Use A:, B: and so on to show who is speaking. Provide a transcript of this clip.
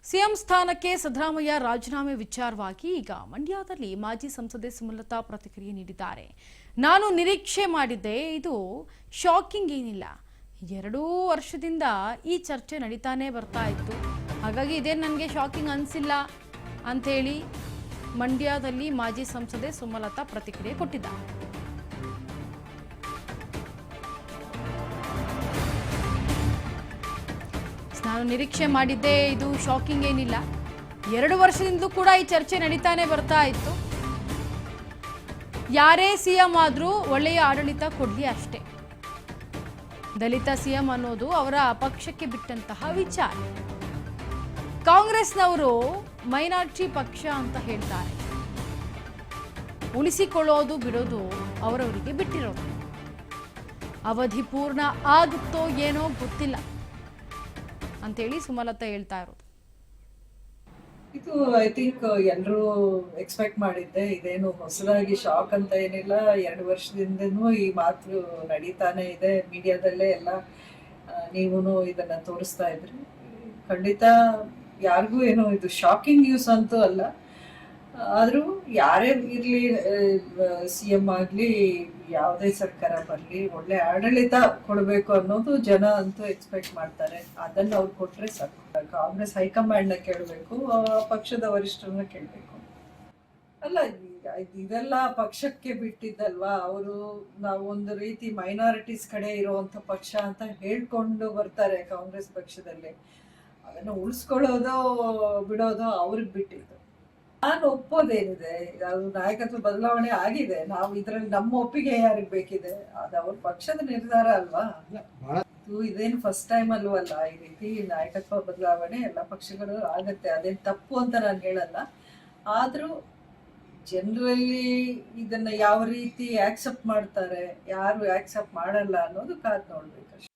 A: CM ಸ್ಥಾನಕ್ಕೆ ಸಿದ್ದರಾಮಯ್ಯ ರಾಜೀನಾಮೆ ವಿಚಾರವಾಗಿ ಈಗ ಮಂಡ್ಯದಲ್ಲಿ ಮಾಜಿ ಸಂಸದೆ ಸುಮಲತಾ ಪ್ರತಿಕ್ರಿಯೆ ನೀಡಿದ್ದಾರೆ. ನಾನು ನಿರೀಕ್ಷೆ ಮಾಡಿದ್ದೆ, ಇದು ಶಾಕಿಂಗ್ ಏನಿಲ್ಲ. 2 ವರ್ಷದಿಂದ ಈ ಚರ್ಚೆ ನಡೀತಾನೆ ಬರ್ತಾ ಇತ್ತು, ಹಾಗಾಗಿ ಇದೇ ನನಗೆ ಶಾಕಿಂಗ್ ಅನಿಸಿಲ್ಲ ಅಂತೇಳಿ ಮಂಡ್ಯದಲ್ಲಿ ಮಾಜಿ ಸಂಸದೆ ಸುಮಲತಾ ಪ್ರತಿಕ್ರಿಯೆ ಕೊಟ್ಟಿದ್ದಾರೆ. ನಾನು ನಿರೀಕ್ಷೆ ಮಾಡಿದ್ದೆ, ಇದು ಶಾಕಿಂಗ್ ಏನಿಲ್ಲ. 2 ವರ್ಷದಿಂದಲೂ ಕೂಡ ಈ ಚರ್ಚೆ ನಡೀತಾನೆ ಬರ್ತಾ ಇತ್ತು. ಯಾರೇ ಸಿಎಂ ಆದ್ರೂ ಒಳ್ಳೆಯ ಆಡಳಿತ ಕೊಡ್ಲಿ ಅಷ್ಟೇ. ದಲಿತ ಸಿಎಂ ಅನ್ನೋದು ಅವರ ಪಕ್ಷಕ್ಕೆ ಬಿಟ್ಟಂತಹ ವಿಚಾರ. ಕಾಂಗ್ರೆಸ್ನವರು ಮೈನಾರಿಟಿ ಪಕ್ಷ ಅಂತ ಹೇಳ್ತಾರೆ. ಉಳಿಸಿಕೊಳ್ಳೋದು ಬಿಡೋದು ಅವರವರಿಗೆ ಬಿಟ್ಟಿರೋದು. ಅವಧಿ ಪೂರ್ಣ ಆಗುತ್ತೋ ಏನೋ ಗೊತ್ತಿಲ್ಲ ಅಂತೇಳಿ ಸುಮಲತಾ ಹೇಳ್ತಾ ಇರೋದು.
B: ಇದು ಐ ಥಿಂಕ್ ಎಲ್ಲರೂ ಎಕ್ಸ್ಪೆಕ್ಟ್ ಮಾಡಿದ್ದೆ. ಇದೇನು ಹೊಸದಾಗಿ ಶಾಕ್ ಅಂತ ಏನಿಲ್ಲ. 2 ವರ್ಷದಿಂದನೂ ಈ ಮಾತು ನಡೀತಾನೆ ಇದೆ. ಮೀಡಿಯಾದಲ್ಲೇ ಎಲ್ಲ ನೀವೂ ಇದನ್ನ ತೋರಿಸ್ತಾ ಇದ್ರಿ. ಖಂಡಿತ ಯಾರಿಗೂ ಏನು ಇದು ಶಾಕಿಂಗ್ ನ್ಯೂಸ್ ಅಂತೂ ಅಲ್ಲ. ಆದರೂ ಯಾರೇ ಇರಲಿ, CM ಆಗಲಿ, ಯಾವುದೇ ಸರ್ಕಾರ ಬರಲಿ, ಒಳ್ಳೆ ಆಡಳಿತ ಕೊಡಬೇಕು ಅನ್ನೋದು ಜನ ಅಂತೂ ಎಕ್ಸ್ಪೆಕ್ಟ್ ಮಾಡ್ತಾರೆ. ಅದನ್ನು ಅವ್ರು ಕೊಟ್ಟರೆ ಸಾಕು. ಕಾಂಗ್ರೆಸ್ ಹೈಕಮಾಂಡ್ನ ಕೇಳಬೇಕು, ಪಕ್ಷದ ವರಿಷ್ಠರನ್ನ ಕೇಳಬೇಕು. ಅಲ್ಲ, ಇದೆಲ್ಲ ಪಕ್ಷಕ್ಕೆ ಬಿಟ್ಟಿದ್ದಲ್ವಾ. ಅವರು ನಾವು ಒಂದು ರೀತಿ ಮೈನಾರಿಟೀಸ್ ಕಡೆ ಇರುವಂಥ ಪಕ್ಷ ಅಂತ ಹೇಳ್ಕೊಂಡು ಬರ್ತಾರೆ ಕಾಂಗ್ರೆಸ್ ಪಕ್ಷದಲ್ಲಿ. ಅದನ್ನು ಉಳಿಸ್ಕೊಳ್ಳೋದು ಬಿಡೋದು ಅವ್ರಿಗೆ ಬಿಟ್ಟಿದ್ದು. ನಾನು ಒಪ್ಪೋದೇನಿದೆ, ಅದು ನಾಯಕತ್ವ ಬದಲಾವಣೆ ಆಗಿದೆ. ನಾವು ಇದರಲ್ಲಿ ನಮ್ಮ ಒಪ್ಪಿಗೆ ಯಾರಿಗೆ ಬೇಕಿದೆ, ಅದು ಅವ್ರ ಪಕ್ಷದ ನಿರ್ಧಾರ ಅಲ್ವಾ. ಇದೇನು ಫಸ್ಟ್ ಟೈಮ್ ಅಲ್ವಲ್ಲ ಈ ರೀತಿ ನಾಯಕತ್ವ ಬದಲಾವಣೆ. ಎಲ್ಲ ಪಕ್ಷಗಳು ಆಗತ್ತೆ, ಅದೇನು ತಪ್ಪು ಅಂತ ನಾನು ಹೇಳಲ್ಲ. ಆದ್ರೂ ಜನರಲ್ಲಿ ಇದನ್ನ ಯಾವ ರೀತಿ ಆಕ್ಸೆಪ್ಟ್ ಮಾಡ್ತಾರೆ, ಯಾರು ಆಕ್ಸೆಪ್ಟ್ ಮಾಡಲ್ಲ ಅನ್ನೋದು ಕಾದ್ ನೋಡ್ಬೇಕು.